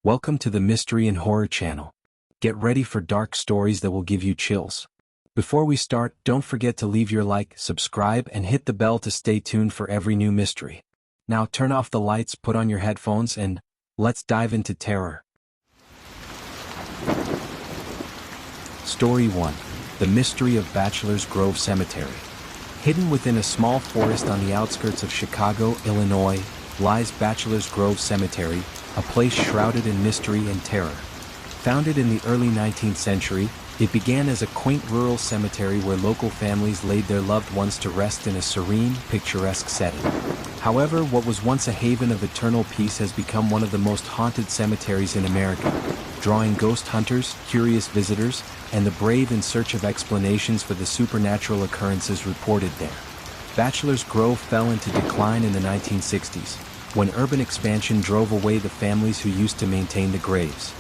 Welcome to the Mystery and Horror channel. Get ready for dark stories that will give you chills. Before we start, don't forget to leave your like, subscribe, and hit the bell to stay tuned for every new mystery. Now turn off the lights, put on your headphones, and let's dive into terror. Story 1. The Mystery of Bachelor's Grove Cemetery. Hidden within a small forest on the outskirts of Chicago, Illinois, lies Bachelor's Grove Cemetery, a place shrouded in mystery and terror. Founded in the early 19th century, it began as a quaint rural cemetery where local families laid their loved ones to rest in a serene, picturesque setting. However, what was once a haven of eternal peace has become one of the most haunted cemeteries in America, drawing ghost hunters, curious visitors, and the brave in search of explanations for the supernatural occurrences reported there. Bachelor's Grove fell into decline in the 1960s, when urban expansion drove away the families who used to maintain the graves.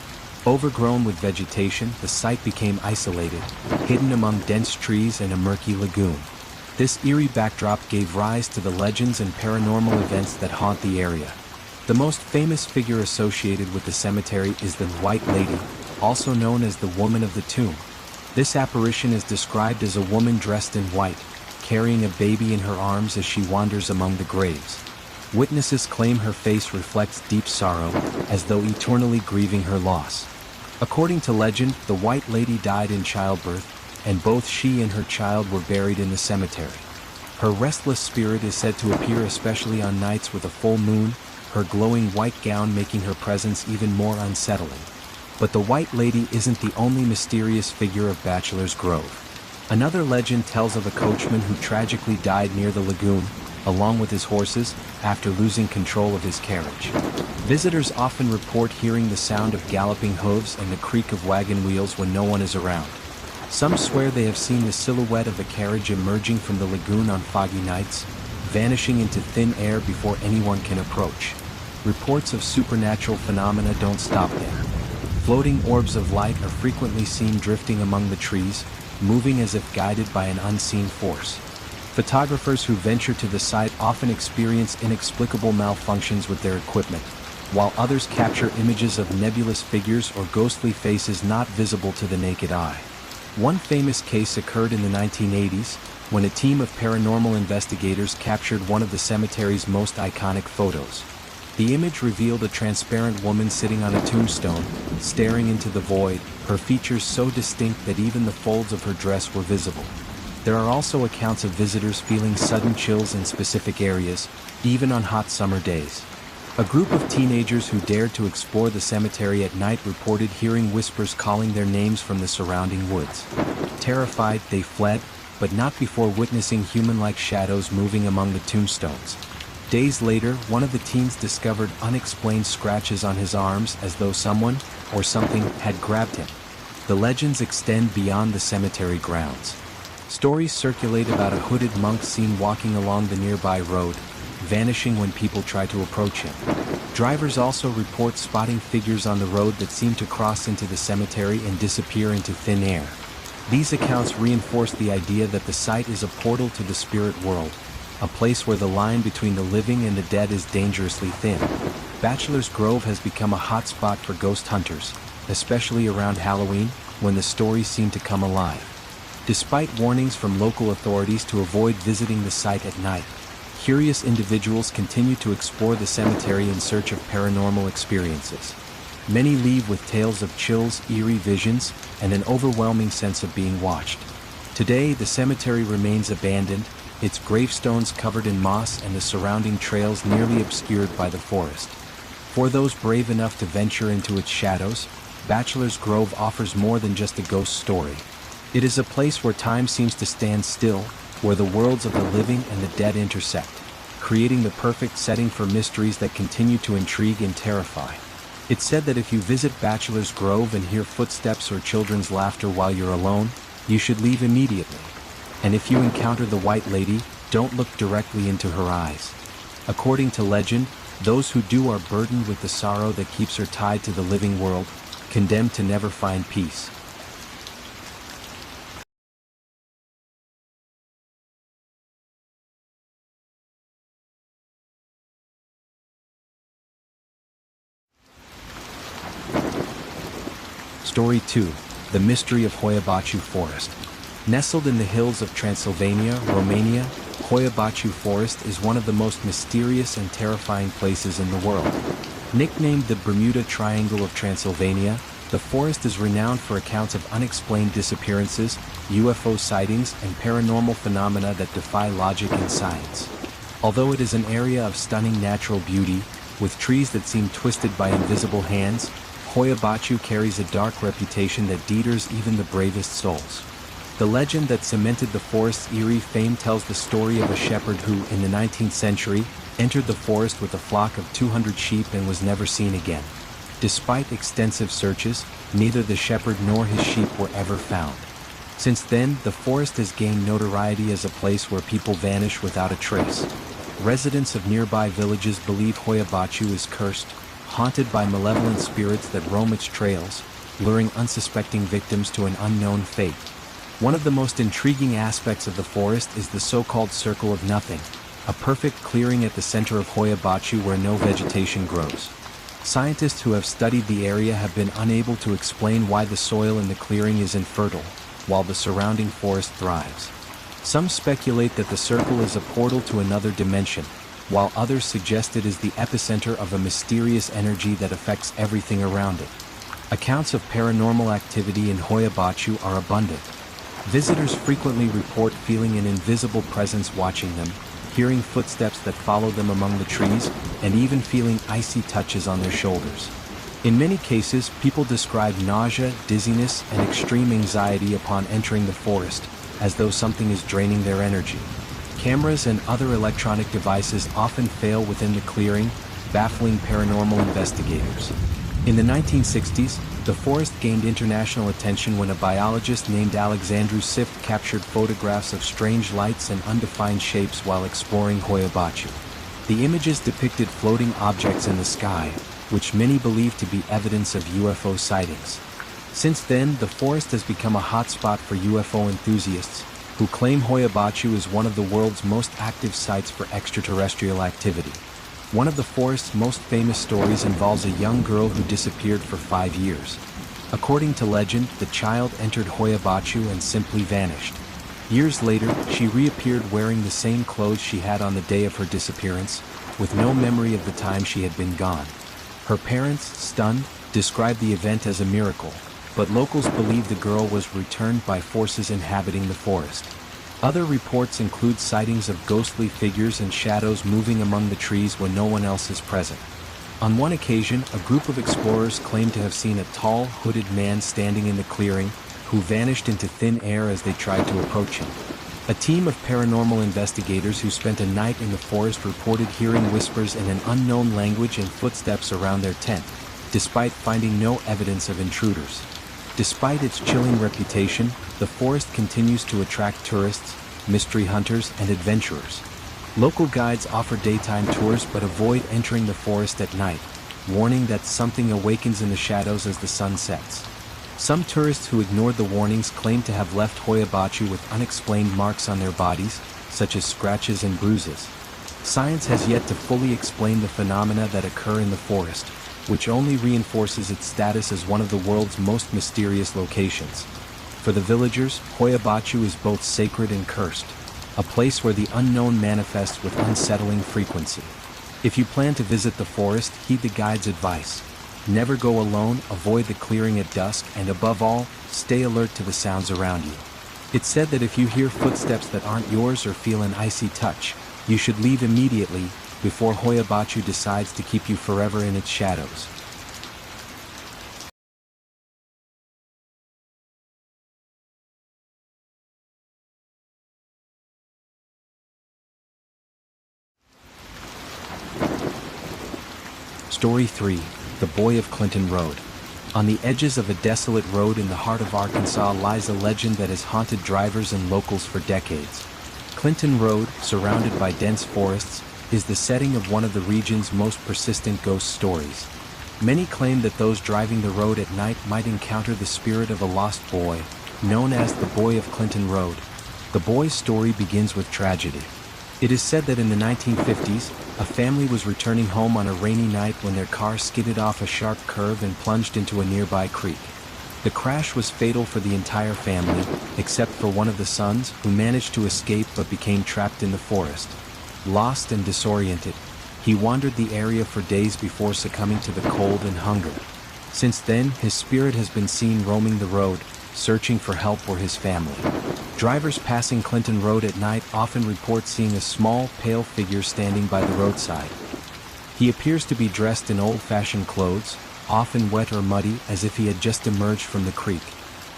Overgrown with vegetation, the site became isolated, hidden among dense trees and a murky lagoon. This eerie backdrop gave rise to the legends and paranormal events that haunt the area. The most famous figure associated with the cemetery is the White Lady, also known as the Woman of the Tomb. This apparition is described as a woman dressed in white, carrying a baby in her arms as she wanders among the graves. Witnesses claim her face reflects deep sorrow, as though eternally grieving her loss. According to legend, the White Lady died in childbirth, and both she and her child were buried in the cemetery. Her restless spirit is said to appear especially on nights with a full moon, her glowing white gown making her presence even more unsettling. But the White Lady isn't the only mysterious figure of Bachelor's Grove. Another legend tells of a coachman who tragically died near the lagoon, along with his horses, after losing control of his carriage. Visitors often report hearing the sound of galloping hooves and the creak of wagon wheels when no one is around. Some swear they have seen the silhouette of a carriage emerging from the lagoon on foggy nights, vanishing into thin air before anyone can approach. Reports of supernatural phenomena don't stop there. Floating orbs of light are frequently seen drifting among the trees, moving as if guided by an unseen force. Photographers who venture to the site often experience inexplicable malfunctions with their equipment, while others capture images of nebulous figures or ghostly faces not visible to the naked eye. One famous case occurred in the 1980s, when a team of paranormal investigators captured one of the cemetery's most iconic photos. The image revealed a transparent woman sitting on a tombstone, staring into the void, her features so distinct that even the folds of her dress were visible. There are also accounts of visitors feeling sudden chills in specific areas, even on hot summer days. A group of teenagers who dared to explore the cemetery at night reported hearing whispers calling their names from the surrounding woods. Terrified, they fled, but not before witnessing human-like shadows moving among the tombstones. Days later, one of the teens discovered unexplained scratches on his arms as though someone, or something, had grabbed him. The legends extend beyond the cemetery grounds. Stories circulate about a hooded monk seen walking along the nearby road, vanishing when people try to approach him. Drivers also report spotting figures on the road that seem to cross into the cemetery and disappear into thin air. These accounts reinforce the idea that the site is a portal to the spirit world, a place where the line between the living and the dead is dangerously thin. Bachelor's Grove has become a hotspot for ghost hunters, especially around Halloween, when the stories seem to come alive. Despite warnings from local authorities to avoid visiting the site at night, curious individuals continue to explore the cemetery in search of paranormal experiences. Many leave with tales of chills, eerie visions, and an overwhelming sense of being watched. Today, the cemetery remains abandoned, its gravestones covered in moss and the surrounding trails nearly obscured by the forest. For those brave enough to venture into its shadows, Bachelor's Grove offers more than just a ghost story. It is a place where time seems to stand still, where the worlds of the living and the dead intersect, creating the perfect setting for mysteries that continue to intrigue and terrify. It's said that if you visit Bachelor's Grove and hear footsteps or children's laughter while you're alone, you should leave immediately. And if you encounter the White Lady, don't look directly into her eyes. According to legend, those who do are burdened with the sorrow that keeps her tied to the living world, condemned to never find peace. Story 2. The Mystery of Hoia-Baciu Forest. Nestled in the hills of Transylvania, Romania, Hoia-Baciu Forest is one of the most mysterious and terrifying places in the world. Nicknamed the Bermuda Triangle of Transylvania, the forest is renowned for accounts of unexplained disappearances, UFO sightings, and paranormal phenomena that defy logic and science. Although it is an area of stunning natural beauty, with trees that seem twisted by invisible hands, Hoia-Baciu carries a dark reputation that deters even the bravest souls. The legend that cemented the forest's eerie fame tells the story of a shepherd who, in the 19th century, entered the forest with a flock of 200 sheep and was never seen again. Despite extensive searches, neither the shepherd nor his sheep were ever found. Since then, the forest has gained notoriety as a place where people vanish without a trace. Residents of nearby villages believe Hoia-Baciu is cursed, haunted by malevolent spirits that roam its trails, luring unsuspecting victims to an unknown fate. One of the most intriguing aspects of the forest is the so-called Circle of Nothing, a perfect clearing at the center of Hoia-Baciu where no vegetation grows. Scientists who have studied the area have been unable to explain why the soil in the clearing is infertile, while the surrounding forest thrives. Some speculate that the circle is a portal to another dimension, while others suggest it is the epicenter of a mysterious energy that affects everything around it. Accounts of paranormal activity in Hoia-Baciu are abundant. Visitors frequently report feeling an invisible presence watching them, hearing footsteps that follow them among the trees, and even feeling icy touches on their shoulders. In many cases, people describe nausea, dizziness, and extreme anxiety upon entering the forest, as though something is draining their energy. Cameras and other electronic devices often fail within the clearing, baffling paranormal investigators. In the 1960s, the forest gained international attention when a biologist named Alexandru Sift captured photographs of strange lights and undefined shapes while exploring Hoia-Baciu. The images depicted floating objects in the sky, which many believe to be evidence of UFO sightings. Since then, the forest has become a hotspot for UFO enthusiasts, who claim Hoia-Baciu is one of the world's most active sites for extraterrestrial activity. One of the forest's most famous stories involves a young girl who disappeared for 5 years. According to legend, the child entered Hoia-Baciu and simply vanished. Years later, she reappeared wearing the same clothes she had on the day of her disappearance, with no memory of the time she had been gone. Her parents, stunned, described the event as a miracle, but locals believe the girl was returned by forces inhabiting the forest. Other reports include sightings of ghostly figures and shadows moving among the trees when no one else is present. On one occasion, a group of explorers claimed to have seen a tall, hooded man standing in the clearing, who vanished into thin air as they tried to approach him. A team of paranormal investigators who spent a night in the forest reported hearing whispers in an unknown language and footsteps around their tent, despite finding no evidence of intruders. Despite its chilling reputation, the forest continues to attract tourists, mystery hunters, and adventurers. Local guides offer daytime tours but avoid entering the forest at night, warning that something awakens in the shadows as the sun sets. Some tourists who ignored the warnings claim to have left Hoia-Baciu with unexplained marks on their bodies, such as scratches and bruises. Science has yet to fully explain the phenomena that occur in the forest, which only reinforces its status as one of the world's most mysterious locations. For the villagers, Hoia-Baciu is both sacred and cursed, a place where the unknown manifests with unsettling frequency. If you plan to visit the forest, heed the guide's advice. Never go alone, avoid the clearing at dusk, and above all, stay alert to the sounds around you. It's said that if you hear footsteps that aren't yours or feel an icy touch, you should leave immediately, before Hoia-Baciu decides to keep you forever in its shadows. Story 3. The Boy of Clinton Road. On the edges of a desolate road in the heart of Arkansas lies a legend that has haunted drivers and locals for decades. Clinton Road, surrounded by dense forests, is the setting of one of the region's most persistent ghost stories. Many claim that those driving the road at night might encounter the spirit of a lost boy, known as the Boy of Clinton Road. The boy's story begins with tragedy. It is said that in the 1950s, a family was returning home on a rainy night when their car skidded off a sharp curve and plunged into a nearby creek. The crash was fatal for the entire family, except for one of the sons, who managed to escape but became trapped in the forest. Lost and disoriented, he wandered the area for days before succumbing to the cold and hunger. Since then, his spirit has been seen roaming the road, searching for help or his family. Drivers passing Clinton Road at night often report seeing a small, pale figure standing by the roadside. He appears to be dressed in old-fashioned clothes, often wet or muddy, as if he had just emerged from the creek.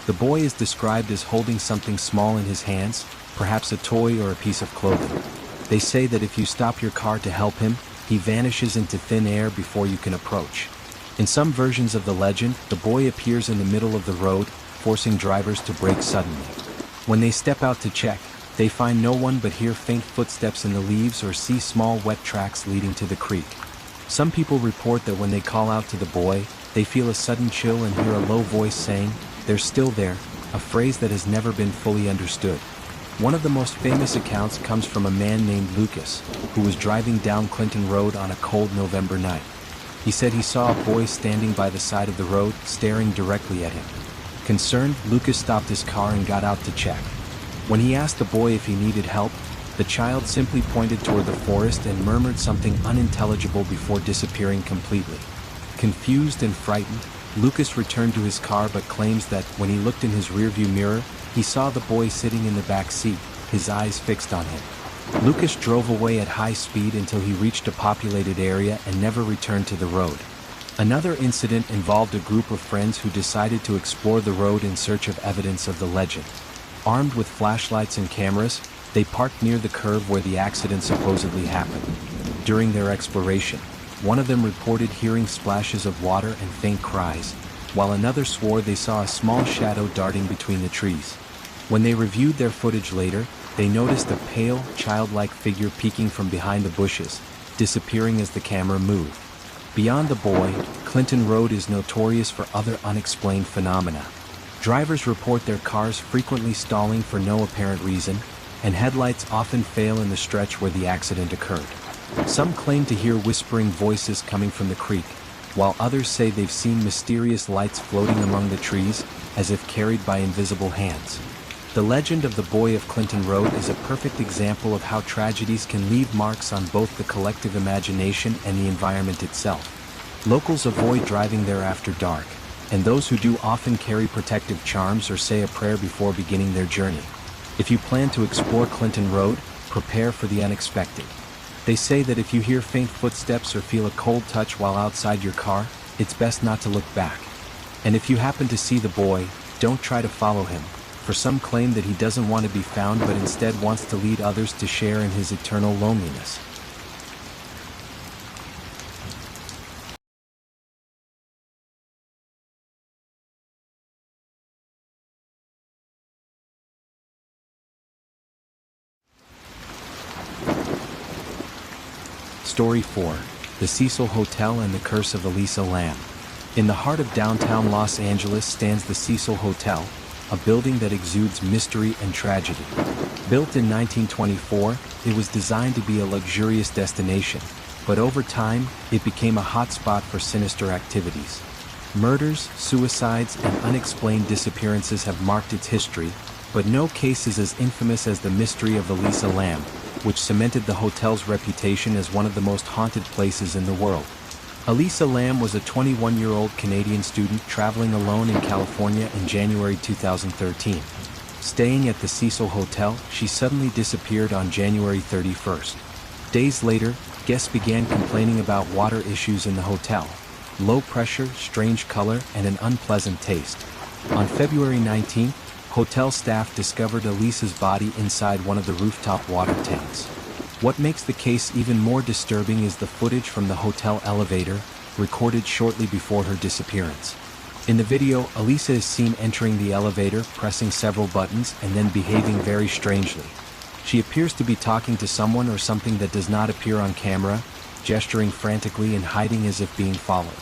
The boy is described as holding something small in his hands, perhaps a toy or a piece of clothing. They say that if you stop your car to help him, he vanishes into thin air before you can approach. In some versions of the legend, the boy appears in the middle of the road, forcing drivers to brake suddenly. When they step out to check, they find no one but hear faint footsteps in the leaves or see small wet tracks leading to the creek. Some people report that when they call out to the boy, they feel a sudden chill and hear a low voice saying, "They're still there," a phrase that has never been fully understood. One of the most famous accounts comes from a man named Lucas, who was driving down Clinton Road on a cold November night. He said he saw a boy standing by the side of the road, staring directly at him. Concerned, Lucas stopped his car and got out to check. When he asked the boy if he needed help, the child simply pointed toward the forest and murmured something unintelligible before disappearing completely. Confused and frightened, Lucas returned to his car but claims that, when he looked in his rearview mirror, he saw the boy sitting in the back seat, his eyes fixed on him. Lucas drove away at high speed until he reached a populated area and never returned to the road. Another incident involved a group of friends who decided to explore the road in search of evidence of the legend. Armed with flashlights and cameras, they parked near the curve where the accident supposedly happened. During their exploration, one of them reported hearing splashes of water and faint cries, while another swore they saw a small shadow darting between the trees. When they reviewed their footage later, they noticed a pale, childlike figure peeking from behind the bushes, disappearing as the camera moved. Beyond the boy, Clinton Road is notorious for other unexplained phenomena. Drivers report their cars frequently stalling for no apparent reason, and headlights often fail in the stretch where the accident occurred. Some claim to hear whispering voices coming from the creek, while others say they've seen mysterious lights floating among the trees, as if carried by invisible hands. The legend of the boy of Clinton Road is a perfect example of how tragedies can leave marks on both the collective imagination and the environment itself. Locals avoid driving there after dark, and those who do often carry protective charms or say a prayer before beginning their journey. If you plan to explore Clinton Road, prepare for the unexpected. They say that if you hear faint footsteps or feel a cold touch while outside your car, it's best not to look back. And if you happen to see the boy, don't try to follow him, for some claim that he doesn't want to be found but instead wants to lead others to share in his eternal loneliness. Story 4. The Cecil Hotel and the Curse of Elisa Lam. In the heart of downtown Los Angeles stands the Cecil Hotel, a building that exudes mystery and tragedy. Built in 1924, it was designed to be a luxurious destination, but over time, it became a hotspot for sinister activities. Murders, suicides, and unexplained disappearances have marked its history, but no case is as infamous as the mystery of Elisa Lam, which cemented the hotel's reputation as one of the most haunted places in the world. Elisa Lam was a 21-year-old Canadian student traveling alone in California in January 2013. Staying at the Cecil Hotel, she suddenly disappeared on January 31st. Days later, guests began complaining about water issues in the hotel, low pressure, strange color, and an unpleasant taste. On February 19th, hotel staff discovered Elisa's body inside one of the rooftop water tanks. What makes the case even more disturbing is the footage from the hotel elevator, recorded shortly before her disappearance. In the video, Elisa is seen entering the elevator, pressing several buttons, and then behaving very strangely. She appears to be talking to someone or something that does not appear on camera, gesturing frantically and hiding as if being followed.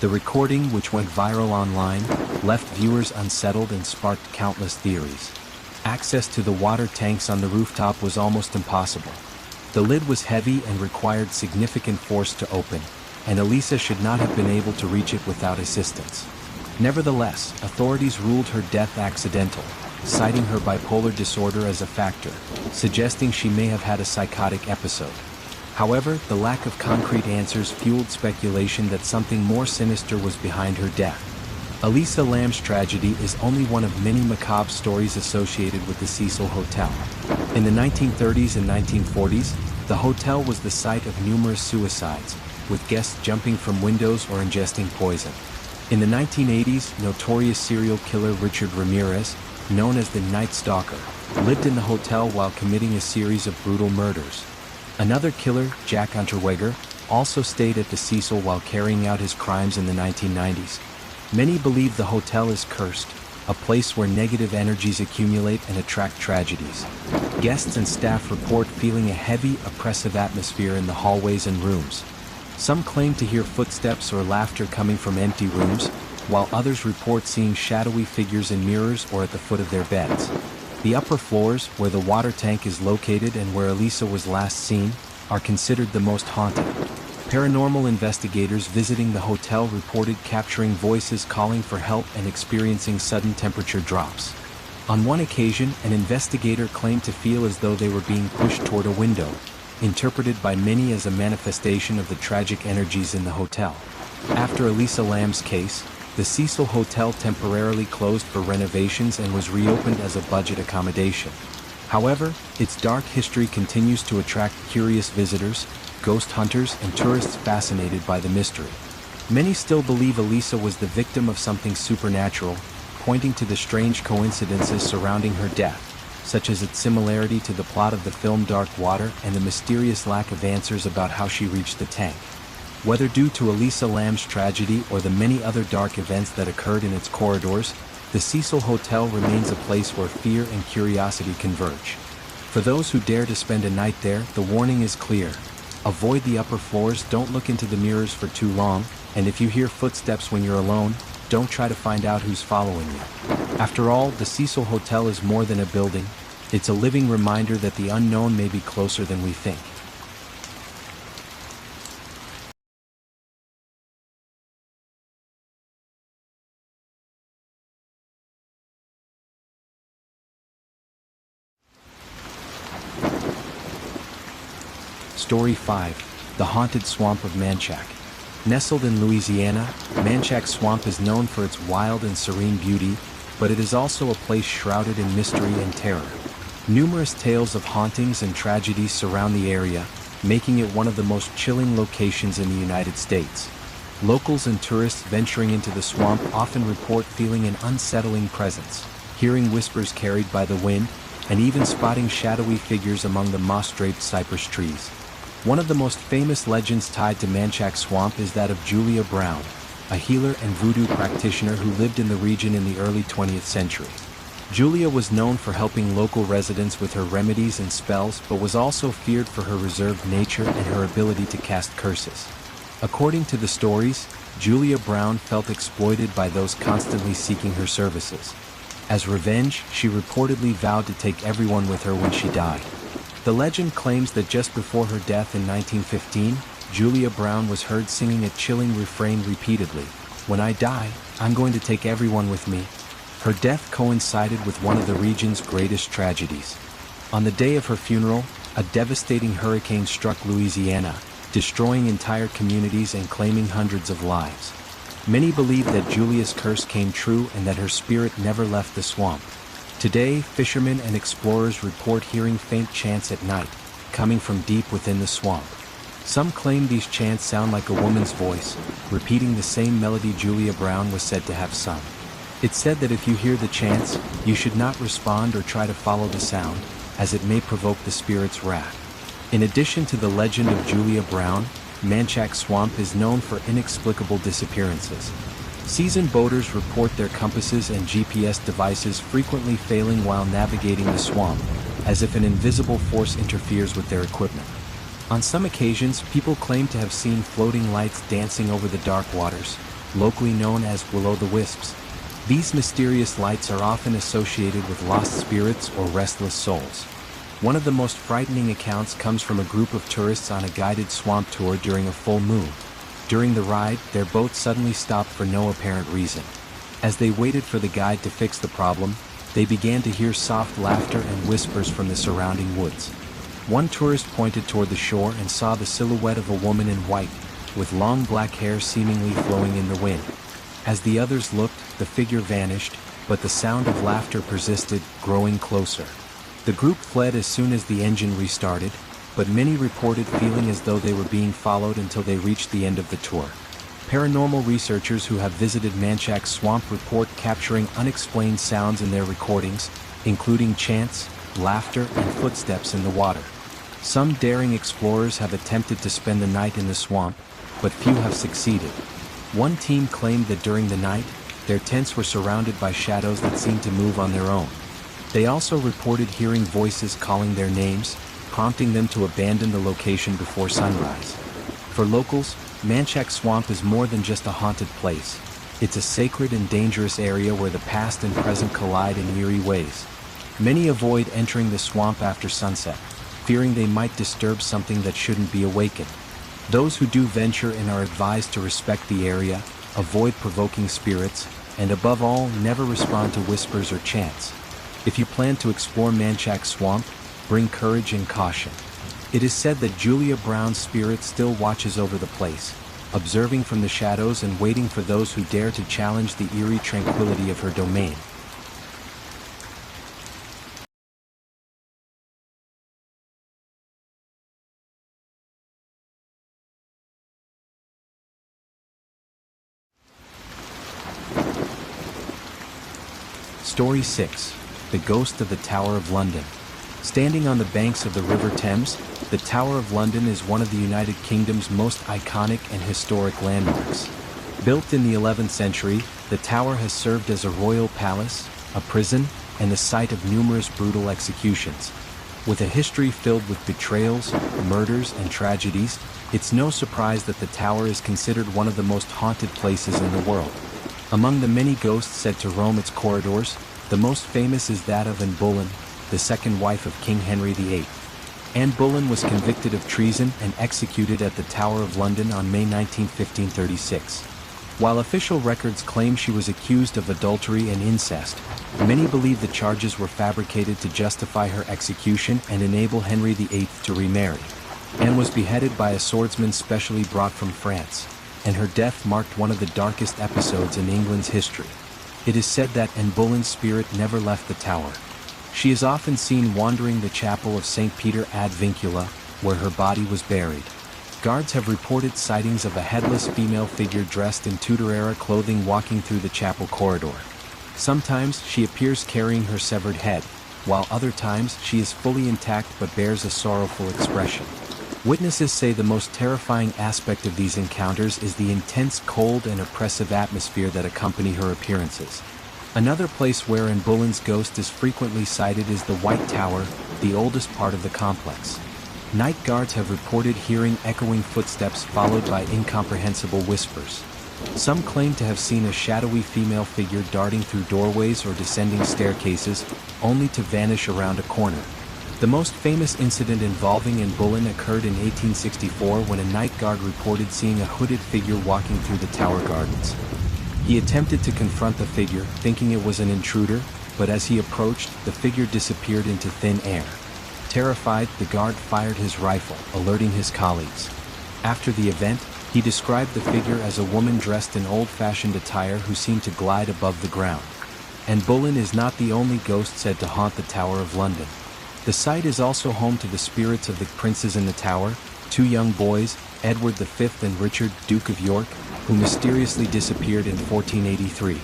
The recording, which went viral online, left viewers unsettled and sparked countless theories. Access to the water tanks on the rooftop was almost impossible. The lid was heavy and required significant force to open, and Elisa should not have been able to reach it without assistance. Nevertheless, authorities ruled her death accidental, citing her bipolar disorder as a factor, suggesting she may have had a psychotic episode. However, the lack of concrete answers fueled speculation that something more sinister was behind her death. Elisa Lam's tragedy is only one of many macabre stories associated with the Cecil Hotel. In the 1930s and 1940s, the hotel was the site of numerous suicides, with guests jumping from windows or ingesting poison. In the 1980s, notorious serial killer Richard Ramirez, known as the Night Stalker, lived in the hotel while committing a series of brutal murders. Another killer, Jack Unterweger, also stayed at the Cecil while carrying out his crimes in the 1990s. Many believe the hotel is cursed, a place where negative energies accumulate and attract tragedies. Guests and staff report feeling a heavy, oppressive atmosphere in the hallways and rooms. Some claim to hear footsteps or laughter coming from empty rooms, while others report seeing shadowy figures in mirrors or at the foot of their beds. The upper floors, where the water tank is located and where Elisa was last seen, are considered the most haunted. Paranormal investigators visiting the hotel reported capturing voices calling for help and experiencing sudden temperature drops. On one occasion, an investigator claimed to feel as though they were being pushed toward a window, interpreted by many as a manifestation of the tragic energies in the hotel. After Elisa Lam's case, the Cecil Hotel temporarily closed for renovations and was reopened as a budget accommodation. However, its dark history continues to attract curious visitors, ghost hunters, and tourists fascinated by the mystery. Many still believe Elisa was the victim of something supernatural, pointing to the strange coincidences surrounding her death, such as its similarity to the plot of the film Dark Water and the mysterious lack of answers about how she reached the tank. Whether due to Elisa Lam's tragedy or the many other dark events that occurred in its corridors, the Cecil Hotel remains a place where fear and curiosity converge. For those who dare to spend a night there, the warning is clear. Avoid the upper floors, don't look into the mirrors for too long, and if you hear footsteps when you're alone, don't try to find out who's following you. After all, the Cecil Hotel is more than a building. It's a living reminder that the unknown may be closer than we think. Story 5. The Haunted Swamp of Manchac. Nestled in Louisiana, Manchac Swamp is known for its wild and serene beauty, but it is also a place shrouded in mystery and terror. Numerous tales of hauntings and tragedies surround the area, making it one of the most chilling locations in the United States. Locals and tourists venturing into the swamp often report feeling an unsettling presence, hearing whispers carried by the wind, and even spotting shadowy figures among the moss-draped cypress trees. One of the most famous legends tied to Manchac Swamp is that of Julia Brown, a healer and voodoo practitioner who lived in the region in the early 20th century. Julia was known for helping local residents with her remedies and spells, but was also feared for her reserved nature and her ability to cast curses. According to the stories, Julia Brown felt exploited by those constantly seeking her services. As revenge, she reportedly vowed to take everyone with her when she died. The legend claims that just before her death in 1915, Julia Brown was heard singing a chilling refrain repeatedly, "When I die, I'm going to take everyone with me." Her death coincided with one of the region's greatest tragedies. On the day of her funeral, a devastating hurricane struck Louisiana, destroying entire communities and claiming hundreds of lives. Many believe that Julia's curse came true and that her spirit never left the swamp. Today, fishermen and explorers report hearing faint chants at night, coming from deep within the swamp. Some claim these chants sound like a woman's voice, repeating the same melody Julia Brown was said to have sung. It's said that if you hear the chants, you should not respond or try to follow the sound, as it may provoke the spirit's wrath. In addition to the legend of Julia Brown, Manchac Swamp is known for inexplicable disappearances. Seasoned boaters report their compasses and GPS devices frequently failing while navigating the swamp, as if an invisible force interferes with their equipment. On some occasions, people claim to have seen floating lights dancing over the dark waters, locally known as will-o'-the-wisps. These mysterious lights are often associated with lost spirits or restless souls. One of the most frightening accounts comes from a group of tourists on a guided swamp tour during a full moon. During the ride, their boat suddenly stopped for no apparent reason. As they waited for the guide to fix the problem, they began to hear soft laughter and whispers from the surrounding woods. One tourist pointed toward the shore and saw the silhouette of a woman in white, with long black hair seemingly flowing in the wind. As the others looked, the figure vanished, but the sound of laughter persisted, growing closer. The group fled as soon as the engine restarted, but many reported feeling as though they were being followed until they reached the end of the tour. Paranormal researchers who have visited Manchac Swamp report capturing unexplained sounds in their recordings, including chants, laughter, and footsteps in the water. Some daring explorers have attempted to spend the night in the swamp, but few have succeeded. One team claimed that during the night, their tents were surrounded by shadows that seemed to move on their own. They also reported hearing voices calling their names, prompting them to abandon the location before sunrise. For locals, Manchac Swamp is more than just a haunted place. It's a sacred and dangerous area where the past and present collide in eerie ways. Many avoid entering the swamp after sunset, fearing they might disturb something that shouldn't be awakened. Those who do venture in are advised to respect the area, avoid provoking spirits, and above all, never respond to whispers or chants. If you plan to explore Manchac Swamp, bring courage and caution. It is said that Julia Brown's spirit still watches over the place, observing from the shadows and waiting for those who dare to challenge the eerie tranquility of her domain. Story 6. The Ghost of the Tower of London. Standing on the banks of the River Thames, the Tower of London is one of the United Kingdom's most iconic and historic landmarks. Built in the 11th century, the tower has served as a royal palace, a prison, and the site of numerous brutal executions. With a history filled with betrayals, murders, and tragedies, it's no surprise that the tower is considered one of the most haunted places in the world. Among the many ghosts said to roam its corridors, the most famous is that of Anne Boleyn, the second wife of King Henry VIII. Anne Boleyn was convicted of treason and executed at the Tower of London on May 19, 1536. While official records claim she was accused of adultery and incest, many believe the charges were fabricated to justify her execution and enable Henry VIII to remarry. Anne was beheaded by a swordsman specially brought from France, and her death marked one of the darkest episodes in England's history. It is said that Anne Boleyn's spirit never left the tower. She is often seen wandering the chapel of St. Peter ad Vincula, where her body was buried. Guards have reported sightings of a headless female figure dressed in Tudor-era clothing walking through the chapel corridor. Sometimes she appears carrying her severed head, while other times she is fully intact but bears a sorrowful expression. Witnesses say the most terrifying aspect of these encounters is the intense cold and oppressive atmosphere that accompany her appearances. Another place where Anne Boleyn's ghost is frequently sighted is the White Tower, the oldest part of the complex. Night guards have reported hearing echoing footsteps followed by incomprehensible whispers. Some claim to have seen a shadowy female figure darting through doorways or descending staircases, only to vanish around a corner. The most famous incident involving Anne Boleyn occurred in 1864 when a night guard reported seeing a hooded figure walking through the tower gardens. He attempted to confront the figure, thinking it was an intruder, but as he approached, the figure disappeared into thin air. Terrified, the guard fired his rifle, alerting his colleagues. After the event, he described the figure as a woman dressed in old-fashioned attire who seemed to glide above the ground. Anne Boleyn is not the only ghost said to haunt the Tower of London. The site is also home to the spirits of the princes in the tower, two young boys, Edward V and Richard, Duke of York, who mysteriously disappeared in 1483.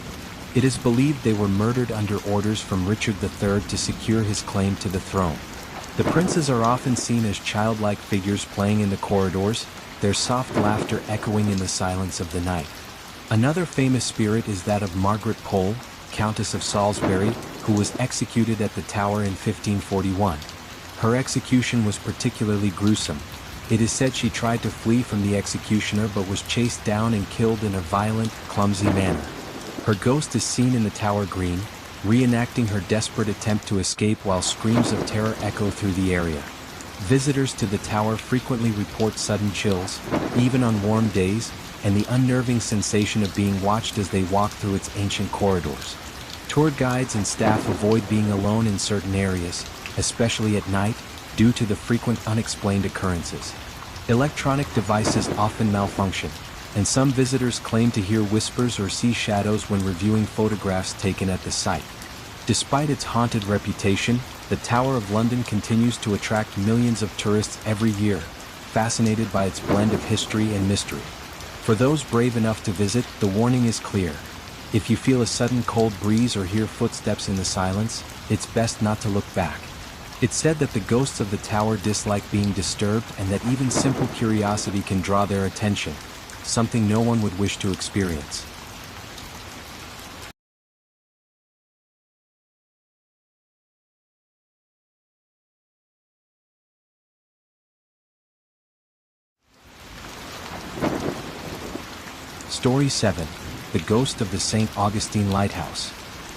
It is believed they were murdered under orders from Richard III to secure his claim to the throne. The princes are often seen as childlike figures playing in the corridors, their soft laughter echoing in the silence of the night. Another famous spirit is that of Margaret Pole, Countess of Salisbury, who was executed at the tower in 1541. Her execution was particularly gruesome. It is said she tried to flee from the executioner but was chased down and killed in a violent, clumsy manner. Her ghost is seen in the Tower Green, reenacting her desperate attempt to escape while screams of terror echo through the area. Visitors to the tower frequently report sudden chills, even on warm days, and the unnerving sensation of being watched as they walk through its ancient corridors. Tour guides and staff avoid being alone in certain areas, especially at night, due to the frequent unexplained occurrences. Electronic devices often malfunction, and some visitors claim to hear whispers or see shadows when reviewing photographs taken at the site. Despite its haunted reputation, the Tower of London continues to attract millions of tourists every year, fascinated by its blend of history and mystery. For those brave enough to visit, the warning is clear. If you feel a sudden cold breeze or hear footsteps in the silence, it's best not to look back. It's said that the ghosts of the tower dislike being disturbed and that even simple curiosity can draw their attention, something no one would wish to experience. Story 7. The Ghost of the St. Augustine Lighthouse.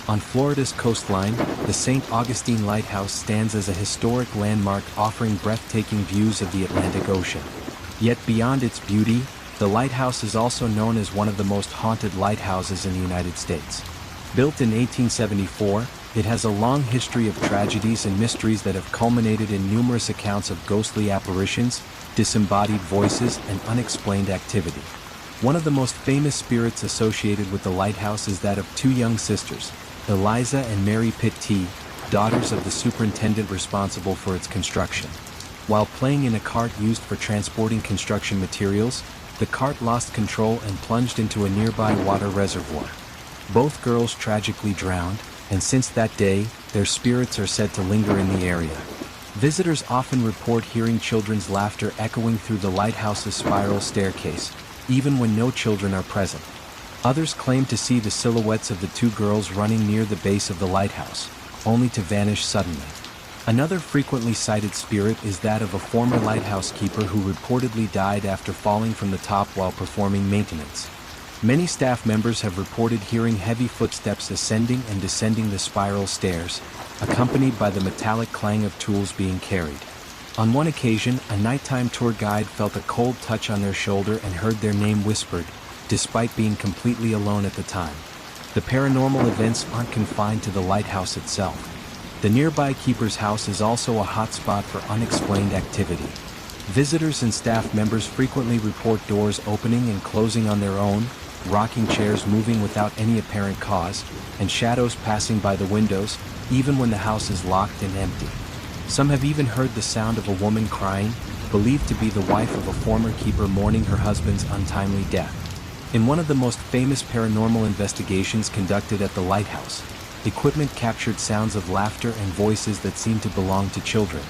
On Florida's coastline, the St. Augustine Lighthouse stands as a historic landmark offering breathtaking views of the Atlantic Ocean. Yet beyond its beauty, the lighthouse is also known as one of the most haunted lighthouses in the United States. Built in 1874, it has a long history of tragedies and mysteries that have culminated in numerous accounts of ghostly apparitions, disembodied voices, and unexplained activity. One of the most famous spirits associated with the lighthouse is that of two young sisters, Elisa and Mary Pitt T., daughters of the superintendent responsible for its construction. While playing in a cart used for transporting construction materials, the cart lost control and plunged into a nearby water reservoir. Both girls tragically drowned, and since that day, their spirits are said to linger in the area. Visitors often report hearing children's laughter echoing through the lighthouse's spiral staircase, even when no children are present. Others claim to see the silhouettes of the two girls running near the base of the lighthouse, only to vanish suddenly. Another frequently cited spirit is that of a former lighthouse keeper who reportedly died after falling from the top while performing maintenance. Many staff members have reported hearing heavy footsteps ascending and descending the spiral stairs, accompanied by the metallic clang of tools being carried. On one occasion, a nighttime tour guide felt a cold touch on their shoulder and heard their name whispered, despite being completely alone at the time. The paranormal events aren't confined to the lighthouse itself. The nearby keeper's house is also a hotspot for unexplained activity. Visitors and staff members frequently report doors opening and closing on their own, rocking chairs moving without any apparent cause, and shadows passing by the windows, even when the house is locked and empty. Some have even heard the sound of a woman crying, believed to be the wife of a former keeper mourning her husband's untimely death. In one of the most famous paranormal investigations conducted at the lighthouse, equipment captured sounds of laughter and voices that seemed to belong to children.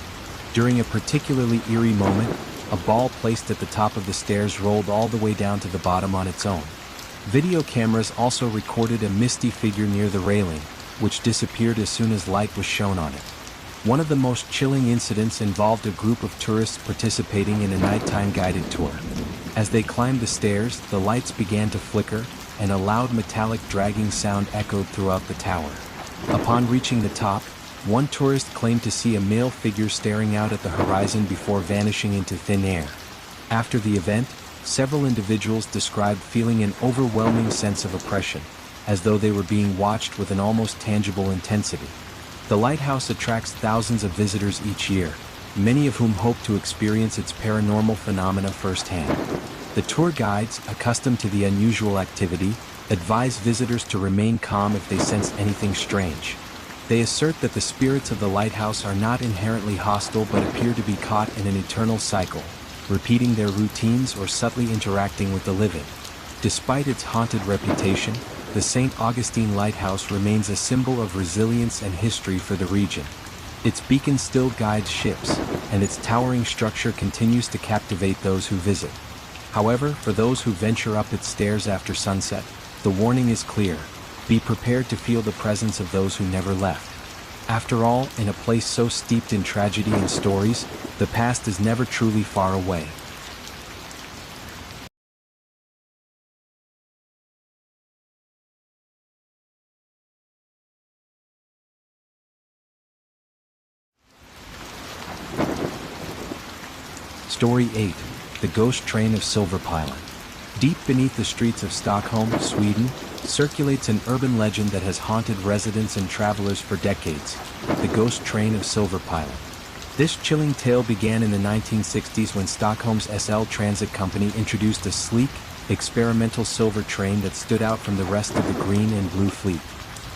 During a particularly eerie moment, a ball placed at the top of the stairs rolled all the way down to the bottom on its own. Video cameras also recorded a misty figure near the railing, which disappeared as soon as light was shown on it. One of the most chilling incidents involved a group of tourists participating in a nighttime guided tour. As they climbed the stairs, the lights began to flicker, and a loud metallic dragging sound echoed throughout the tower. Upon reaching the top, one tourist claimed to see a male figure staring out at the horizon before vanishing into thin air. After the event, several individuals described feeling an overwhelming sense of oppression, as though they were being watched with an almost tangible intensity. The lighthouse attracts thousands of visitors each year, many of whom hope to experience its paranormal phenomena firsthand. The tour guides, accustomed to the unusual activity, advise visitors to remain calm if they sense anything strange. They assert that the spirits of the lighthouse are not inherently hostile but appear to be caught in an eternal cycle, repeating their routines or subtly interacting with the living. Despite its haunted reputation, the St. Augustine Lighthouse remains a symbol of resilience and history for the region. Its beacon still guides ships, and its towering structure continues to captivate those who visit. However, for those who venture up its stairs after sunset, the warning is clear: be prepared to feel the presence of those who never left. After all, in a place so steeped in tragedy and stories, the past is never truly far away. Story 8. The Ghost Train of Silverpilen. Deep beneath the streets of Stockholm, Sweden, circulates an urban legend that has haunted residents and travelers for decades, the ghost train of Silverpilen. This chilling tale began in the 1960s when Stockholm's SL Transit Company introduced a sleek, experimental silver train that stood out from the rest of the green and blue fleet.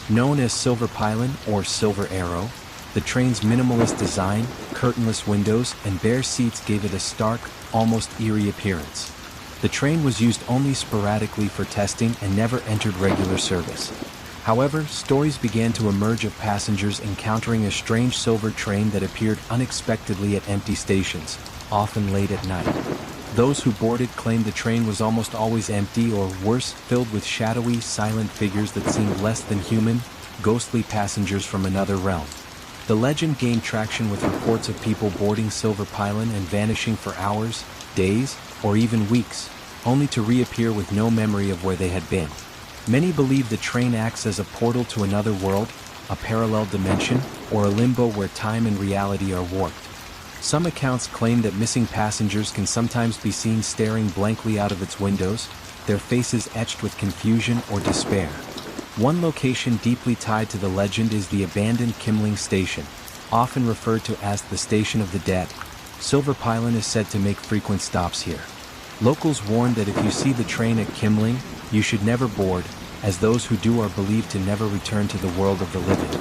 Known as Silverpilen or Silver Arrow, the train's minimalist design, curtainless windows, and bare seats gave it a stark, almost eerie appearance. The train was used only sporadically for testing and never entered regular service. However, stories began to emerge of passengers encountering a strange silver train that appeared unexpectedly at empty stations, often late at night. Those who boarded claimed the train was almost always empty or worse, filled with shadowy, silent figures that seemed less than human, ghostly passengers from another realm. The legend gained traction with reports of people boarding Silverpilen and vanishing for hours, days, or even weeks, only to reappear with no memory of where they had been. Many believe the train acts as a portal to another world, a parallel dimension, or a limbo where time and reality are warped. Some accounts claim that missing passengers can sometimes be seen staring blankly out of its windows, their faces etched with confusion or despair. One location deeply tied to the legend is the abandoned Kimling station, often referred to as the Station of the Dead. Silverpilen is said to make frequent stops here. Locals warn that if you see the train at Kimling, you should never board, as those who do are believed to never return to the world of the living.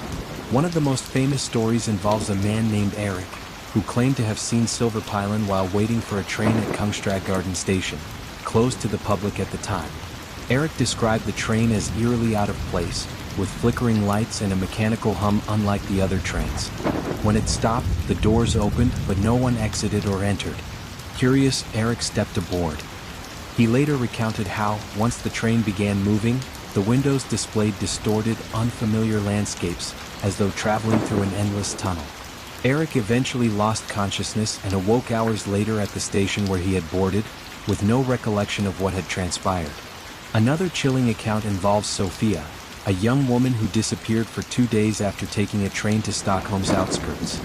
One of the most famous stories involves a man named Eric, who claimed to have seen Silverpilen while waiting for a train at Kungsträdgården station, closed to the public at the time. Eric described the train as eerily out of place, with flickering lights and a mechanical hum unlike the other trains. When it stopped, the doors opened, but no one exited or entered. Curious, Eric stepped aboard. He later recounted how, once the train began moving, the windows displayed distorted, unfamiliar landscapes, as though traveling through an endless tunnel. Eric eventually lost consciousness and awoke hours later at the station where he had boarded, with no recollection of what had transpired. Another chilling account involves Sophia, a young woman who disappeared for 2 days after taking a train to Stockholm's outskirts.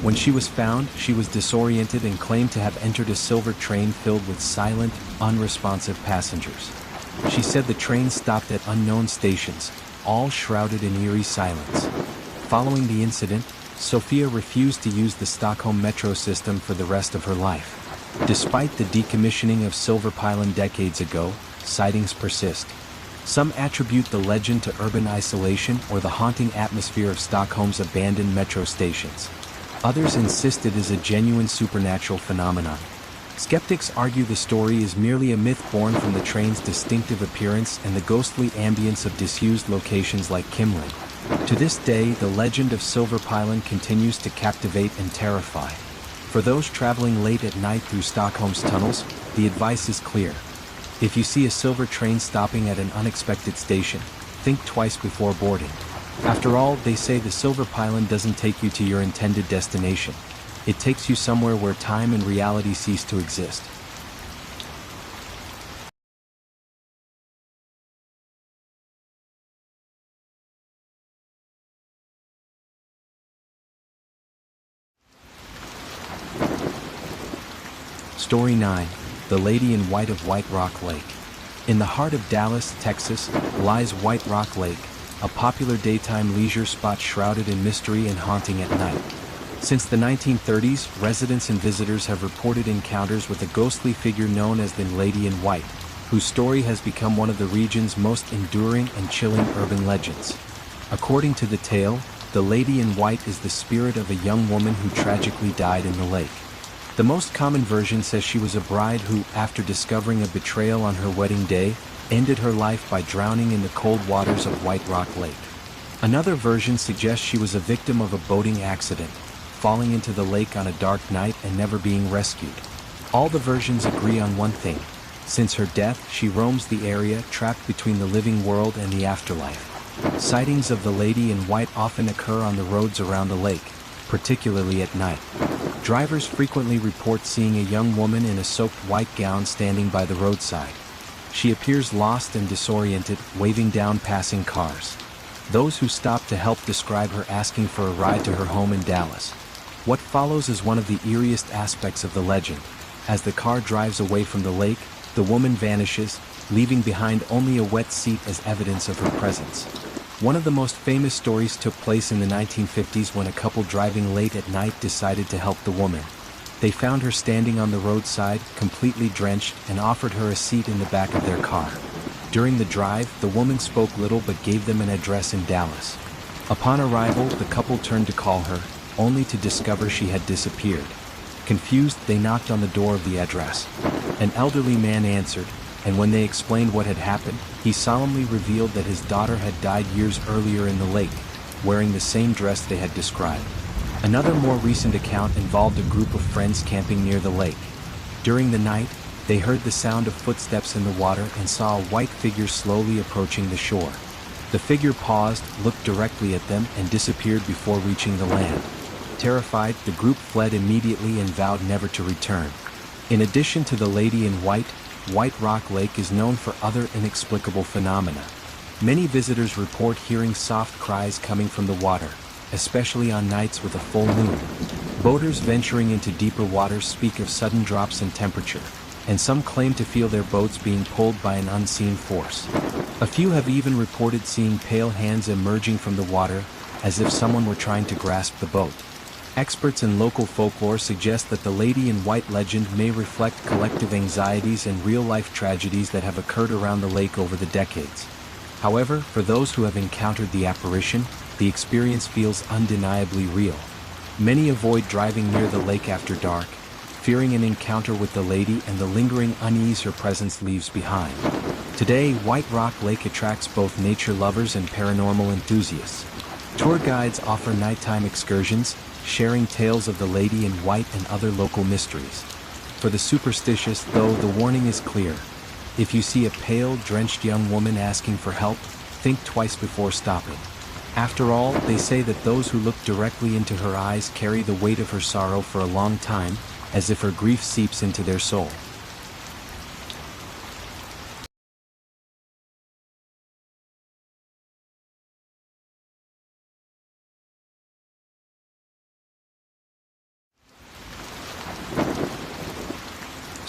When she was found, she was disoriented and claimed to have entered a silver train filled with silent, unresponsive passengers. She said the train stopped at unknown stations, all shrouded in eerie silence. Following the incident, Sophia refused to use the Stockholm metro system for the rest of her life. Despite the decommissioning of Silverpilen decades ago, sightings persist. Some attribute the legend to urban isolation or the haunting atmosphere of Stockholm's abandoned metro stations. Others insist it is a genuine supernatural phenomenon. Skeptics argue the story is merely a myth born from the train's distinctive appearance and the ghostly ambience of disused locations like Kimling. To this day, the legend of Silverpilen continues to captivate and terrify. For those traveling late at night through Stockholm's tunnels, the advice is clear. If you see a silver train stopping at an unexpected station, think twice before boarding. After all, they say the Silverpilen doesn't take you to your intended destination. It takes you somewhere where time and reality cease to exist. Story 9. The Lady in White of White Rock Lake. In the heart of Dallas, Texas, lies White Rock Lake, a popular daytime leisure spot shrouded in mystery and haunting at night. Since the 1930s, residents and visitors have reported encounters with a ghostly figure known as the Lady in White, whose story has become one of the region's most enduring and chilling urban legends. According to the tale, the Lady in White is the spirit of a young woman who tragically died in the lake. The most common version says she was a bride who, after discovering a betrayal on her wedding day, ended her life by drowning in the cold waters of White Rock Lake. Another version suggests she was a victim of a boating accident, falling into the lake on a dark night and never being rescued. All the versions agree on one thing. Since her death, she roams the area, trapped between the living world and the afterlife. Sightings of the Lady in White often occur on the roads around the lake, particularly at night. Drivers frequently report seeing a young woman in a soaked white gown standing by the roadside. She appears lost and disoriented, waving down passing cars. Those who stop to help describe her asking for a ride to her home in Dallas. What follows is one of the eeriest aspects of the legend. As the car drives away from the lake, the woman vanishes, leaving behind only a wet seat as evidence of her presence. One of the most famous stories took place in the 1950s when a couple driving late at night decided to help the woman. They found her standing on the roadside, completely drenched, and offered her a seat in the back of their car. During the drive, the woman spoke little but gave them an address in Dallas. Upon arrival, the couple turned to call her, only to discover she had disappeared. Confused, they knocked on the door of the address. An elderly man answered, and when they explained what had happened, he solemnly revealed that his daughter had died years earlier in the lake, wearing the same dress they had described. Another more recent account involved a group of friends camping near the lake. During the night, they heard the sound of footsteps in the water and saw a white figure slowly approaching the shore. The figure paused, looked directly at them, and disappeared before reaching the land. Terrified, the group fled immediately and vowed never to return. In addition to the lady in white, White Rock Lake is known for other inexplicable phenomena. Many visitors report hearing soft cries coming from the water, especially on nights with a full moon. Boaters venturing into deeper waters speak of sudden drops in temperature, and some claim to feel their boats being pulled by an unseen force. A few have even reported seeing pale hands emerging from the water, as if someone were trying to grasp the boat. Experts in local folklore suggest that the Lady in White legend may reflect collective anxieties and real-life tragedies that have occurred around the lake over the decades. However, for those who have encountered the apparition, the experience feels undeniably real. Many avoid driving near the lake after dark, fearing an encounter with the lady and the lingering unease her presence leaves behind. Today, White Rock Lake attracts both nature lovers and paranormal enthusiasts. Tour guides offer nighttime excursions, sharing tales of the Lady in White and other local mysteries. For the superstitious, though, the warning is clear. If you see a pale, drenched young woman asking for help, think twice before stopping. After all, they say that those who look directly into her eyes carry the weight of her sorrow for a long time, as if her grief seeps into their soul.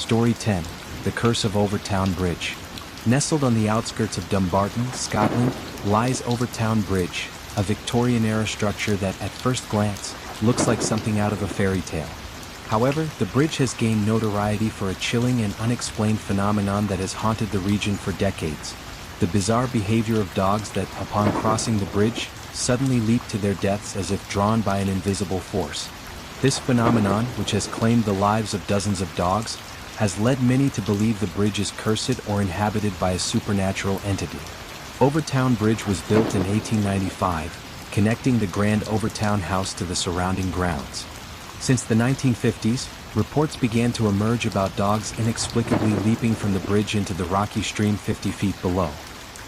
Story 10. The Curse of Overtoun Bridge. Nestled on the outskirts of Dumbarton, Scotland, lies Overtoun Bridge, a Victorian-era structure that, at first glance, looks like something out of a fairy tale. However, the bridge has gained notoriety for a chilling and unexplained phenomenon that has haunted the region for decades. The bizarre behavior of dogs that, upon crossing the bridge, suddenly leap to their deaths as if drawn by an invisible force. This phenomenon, which has claimed the lives of dozens of dogs, has led many to believe the bridge is cursed or inhabited by a supernatural entity. Overtoun Bridge was built in 1895, connecting the Grand Overtoun House to the surrounding grounds. Since the 1950s, reports began to emerge about dogs inexplicably leaping from the bridge into the rocky stream 50 feet below.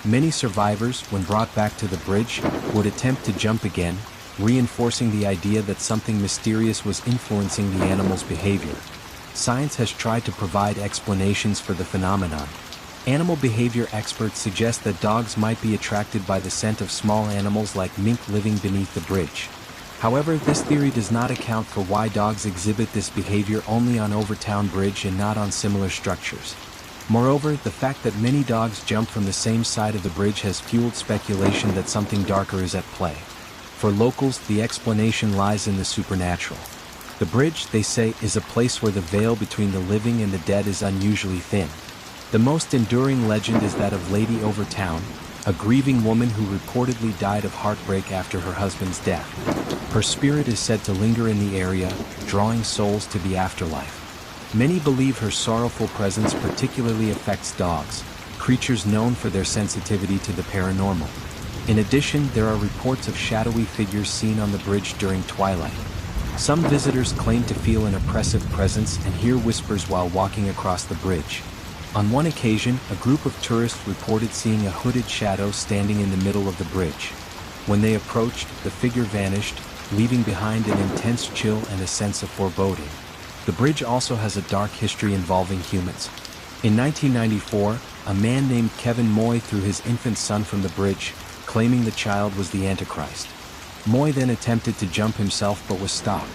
Many survivors, when brought back to the bridge, would attempt to jump again, reinforcing the idea that something mysterious was influencing the animal's behavior. Science has tried to provide explanations for the phenomenon. Animal behavior experts suggest that dogs might be attracted by the scent of small animals like mink living beneath the bridge. However, this theory does not account for why dogs exhibit this behavior only on Overtoun Bridge and not on similar structures. Moreover, the fact that many dogs jump from the same side of the bridge has fueled speculation that something darker is at play. For locals, the explanation lies in the supernatural. The bridge, they say, is a place where the veil between the living and the dead is unusually thin. The most enduring legend is that of Lady Overtoun, a grieving woman who reportedly died of heartbreak after her husband's death. Her spirit is said to linger in the area, drawing souls to the afterlife. Many believe her sorrowful presence particularly affects dogs, creatures known for their sensitivity to the paranormal. In addition, there are reports of shadowy figures seen on the bridge during twilight. Some visitors claim to feel an oppressive presence and hear whispers while walking across the bridge. On one occasion, a group of tourists reported seeing a hooded shadow standing in the middle of the bridge. When they approached, the figure vanished, leaving behind an intense chill and a sense of foreboding. The bridge also has a dark history involving humans. In 1994, a man named Kevin Moy threw his infant son from the bridge, claiming the child was the Antichrist. Moy then attempted to jump himself but was stopped.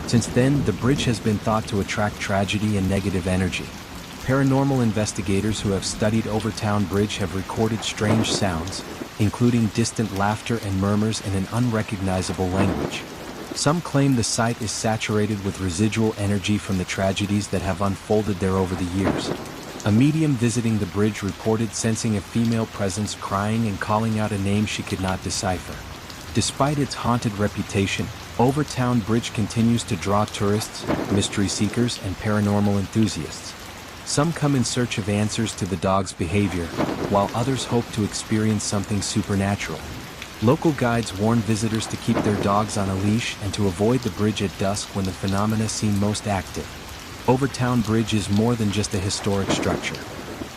Since then, the bridge has been thought to attract tragedy and negative energy. Paranormal investigators who have studied Overtoun Bridge have recorded strange sounds, including distant laughter and murmurs in an unrecognizable language. Some claim the site is saturated with residual energy from the tragedies that have unfolded there over the years. A medium visiting the bridge reported sensing a female presence crying and calling out a name she could not decipher. Despite its haunted reputation, Overtoun Bridge continues to draw tourists, mystery seekers, and paranormal enthusiasts. Some come in search of answers to the dog's behavior, while others hope to experience something supernatural. Local guides warn visitors to keep their dogs on a leash and to avoid the bridge at dusk when the phenomena seem most active. Overtoun Bridge is more than just a historic structure.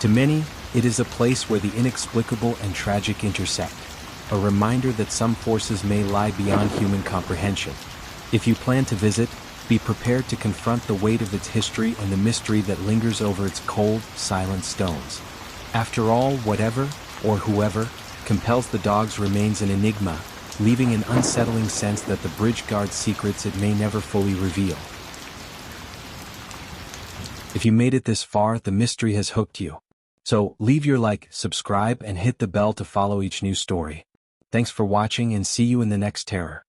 To many, it is a place where the inexplicable and tragic intersect, a reminder that some forces may lie beyond human comprehension. If you plan to visit, be prepared to confront the weight of its history and the mystery that lingers over its cold, silent stones. After all, whatever, or whoever, compels the dogs remains an enigma, leaving an unsettling sense that the bridge guards secrets it may never fully reveal. If you made it this far, the mystery has hooked you. So, leave your like, subscribe, and hit the bell to follow each new story. Thanks for watching and see you in the next terror.